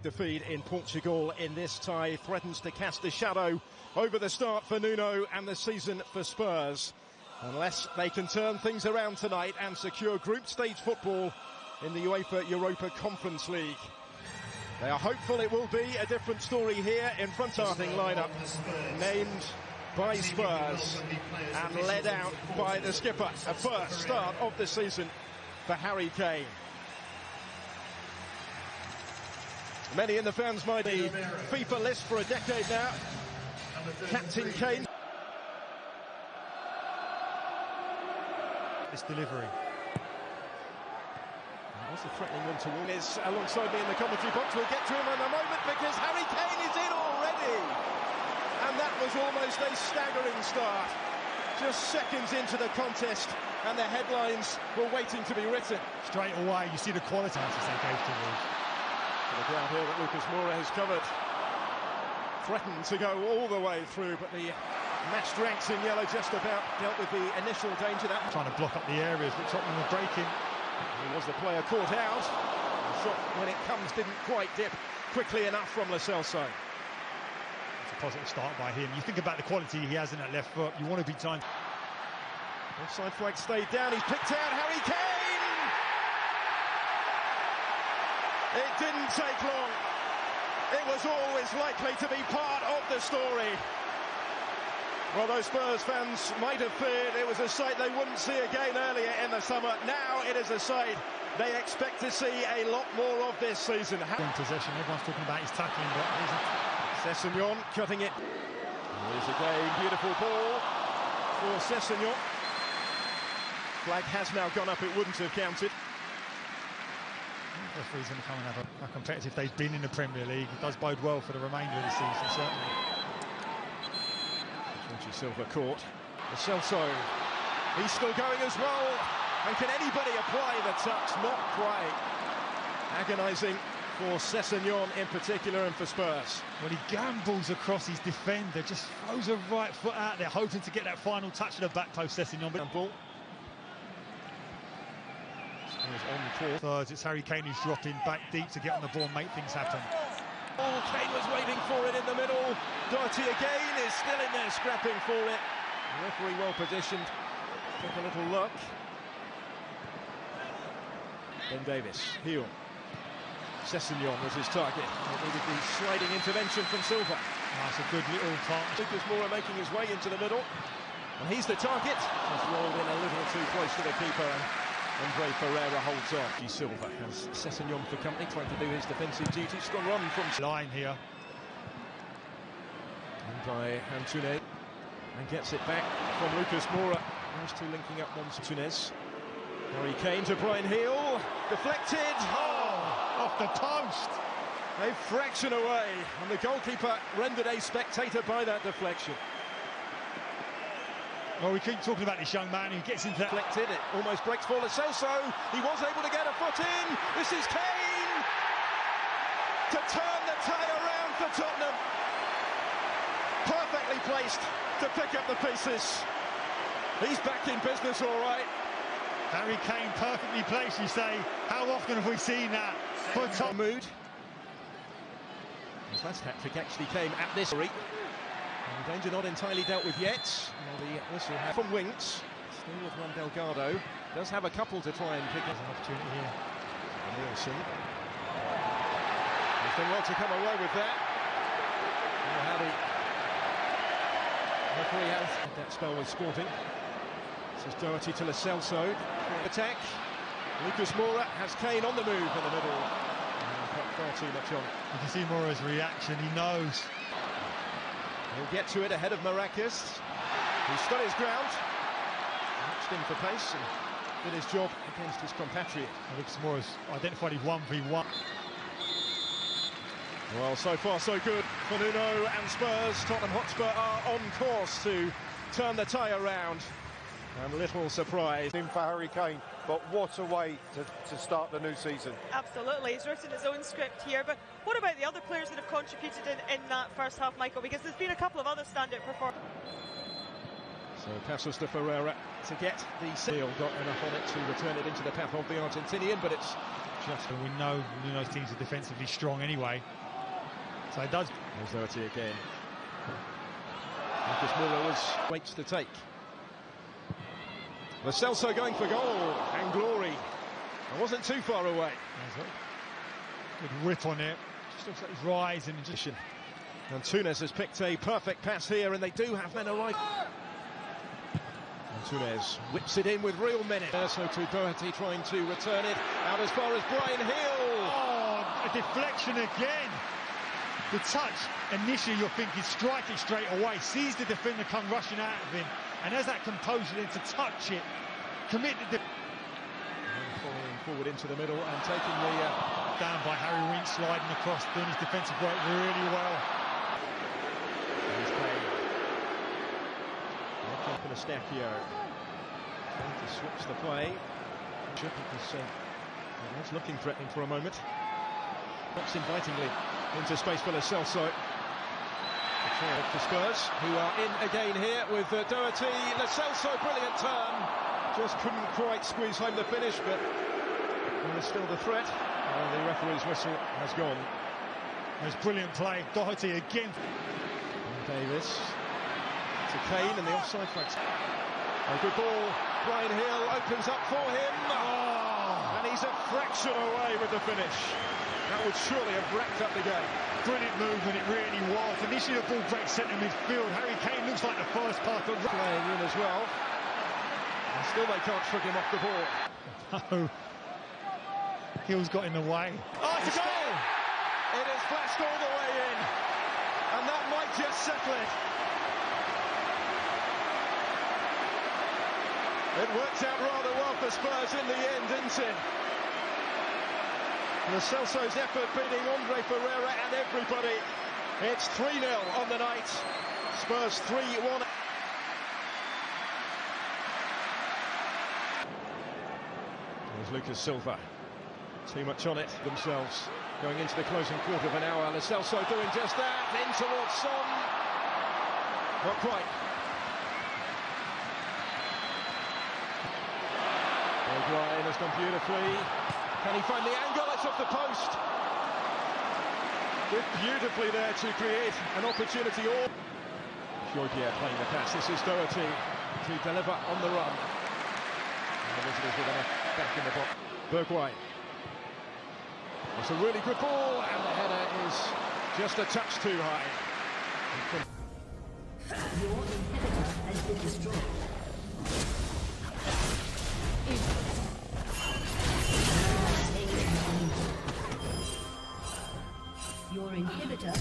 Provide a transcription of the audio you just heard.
Defeat in Portugal in this tie threatens to cast a shadow over the start for Nuno and the season for Spurs, unless they can turn things around tonight and secure group stage football in the UEFA Europa Conference League. They are hopeful it will be a different story here in front. Starting lineup named by Spurs and led out by the skipper. A first start of the season for Harry Kane. Many in the fans might be FIFA list for a decade now. Captain Kane. This delivery. That was a threatening one to win. Is alongside me in the commentary box. We'll get to him in a moment because Harry Kane is in already. And that was almost a staggering start. Just seconds into the contest and the headlines were waiting to be written. Straight away, you see the quality as they go towards. The ground here that Lucas Moura has covered. Threatened to go all the way through, but the matched ranks in yellow just about dealt with the initial danger. That trying to block up the areas that Tottenham were breaking. He was the player caught out. The shot, when it comes, didn't quite dip quickly enough from Lo Celso. It's a positive start by him. You think about the quality he has in that left foot. You want to be time. Offside flag stayed down. He's picked out Harry Kane. It didn't take long. It was always likely to be part of the story. Well, those Spurs fans might have feared it was a sight they wouldn't see again earlier in the summer. Now it is a sight they expect to see a lot more of this season. In possession, everyone's talking about his tackling, but Sessegnon cutting it. Here's again, beautiful ball for Sessegnon. Flag has now gone up, it wouldn't have counted. Referees going to come and have how competitive they've been in the Premier League. It does bode well for the remainder of the season, certainly. Jorge Silva caught. Lo Celso, he's still going as well. And can anybody apply the touch? Not quite. Agonising for Sessegnon in particular and for Spurs. When he gambles across his defender, just throws a right foot out there, hoping to get that final touch of the back post. Sessegnon, but ball. On court. Thirds, it's Harry Kane who's dropping back deep to get on the ball and make things happen. Oh, Kane was waiting for it in the middle. Doherty again is still in there scrapping for it. The referee well positioned. Took a little luck. Ben Davis, heel. Sessegnon was his target. It needed the sliding intervention from Silva. That's a good little partnership. Lucas Moura making his way into the middle. And he's the target. Just rolled in a little too close to the keeper. Andre Ferreira holds on. Silva has Sessegnon for company, trying to do his defensive duty. Strong run from line here. And by Antunes. And gets it back from Lucas Moura. Those two linking up once. Antunes. Harry Kane to Brian Hill. Deflected. Oh, off the post. A fraction away. And the goalkeeper rendered a spectator by that deflection. Well, we keep talking about this young man who gets into that. Deflected, it almost breaks for Lo Celso. He was able to get a foot in. This is Kane to turn the tie around for Tottenham. Perfectly placed to pick up the pieces. He's back in business, all right. Harry Kane perfectly placed, you say. How often have we seen that? For Tottenham. Mood. His last hat-trick actually came at this week. And the danger not entirely dealt with yet. The whistle from Winks. Still with one Delgado. Does have a couple to try and pick up. There's an opportunity here. Nielsen. He's done well to come away with that. How the referee has had that spell with Sporting. This is Doherty to Lo Celso. Attack. Lucas Moura has Kane on the move in the middle. Got far too much on. You can see Moura's reaction. He knows. He'll get to it ahead of Maracas. He stood his ground, matched him for pace and did his job against his compatriot. Lucas Moura's identified his 1v1. Well, so far so good for Nuno and Spurs. Tottenham Hotspur are on course to turn the tie around. And little surprise for Harry Kane, but what a way to start the new season. Absolutely, he's written his own script here, but what about the other players that have contributed in that first half, Michael? Because there's been a couple of other standout performances. So passes to Ferreira to get the seal. Got enough on it to return it into the path of the Argentinian, but it's just... We know those teams are defensively strong anyway. So it does... There's Doherty again. Marcus Moura waits to take. Lo Celso going for goal, and glory. It wasn't too far away. Good whip on it. Just looks like he's rising and just... And Túnez has picked a perfect pass here, and they do have men arrive. And Túnez whips it in with real minute. So to Doherty trying to return it out as far as Bryan Hill. Oh, a deflection again. The touch, initially you're thinking strike it straight away, sees the defender come rushing out of him, and has that composure then to touch it, commit the... Following forward into the middle and taking the... down by Harry Winks, sliding across, doing his defensive work really well. Here's Kane. Left up in Eustachio. Trying to switch the play. Because he was looking threatening for a moment. Pops invitingly into space for Lo Celso. For Spurs, who are in again here with Doherty. Lo Celso, brilliant turn. Just couldn't quite squeeze home the finish, but there's still the threat. The referee's whistle has gone. There's brilliant play. Doherty again. And Davis to Kane and the offside flag. A good ball. Bryan Hill opens up for him. Oh, and he's a fraction away with the finish. That would surely have wrapped up the game. Brilliant movement, it really was. Initially the ball breaks centre midfield. Harry Kane looks like the first part of playing in as well. And still they can't shrug him off the ball. No. Hill's got in the way. Oh, it's a goal! It has flashed all the way in. And that might just settle it. It worked out rather well for Spurs in the end, didn't it? Lo Celso's effort beating Andre Ferreira and everybody. It's 3-0 on the night. Spurs 3-1. There's Lucas Silva. Too much on it themselves. Going into the closing quarter of an hour. Lo Celso doing just that. In towards Son. Not quite. Ryan has done beautifully. Can he find the angle? It's off the post. Did beautifully there to create an opportunity. Fjorgier playing the pass. This is Doherty to deliver on the run. And the visitors with enough back in the box. Bergwijn. It's a really good ball, and the header is just a touch too high. Your inhibitor has been destroyed. Your inhibitor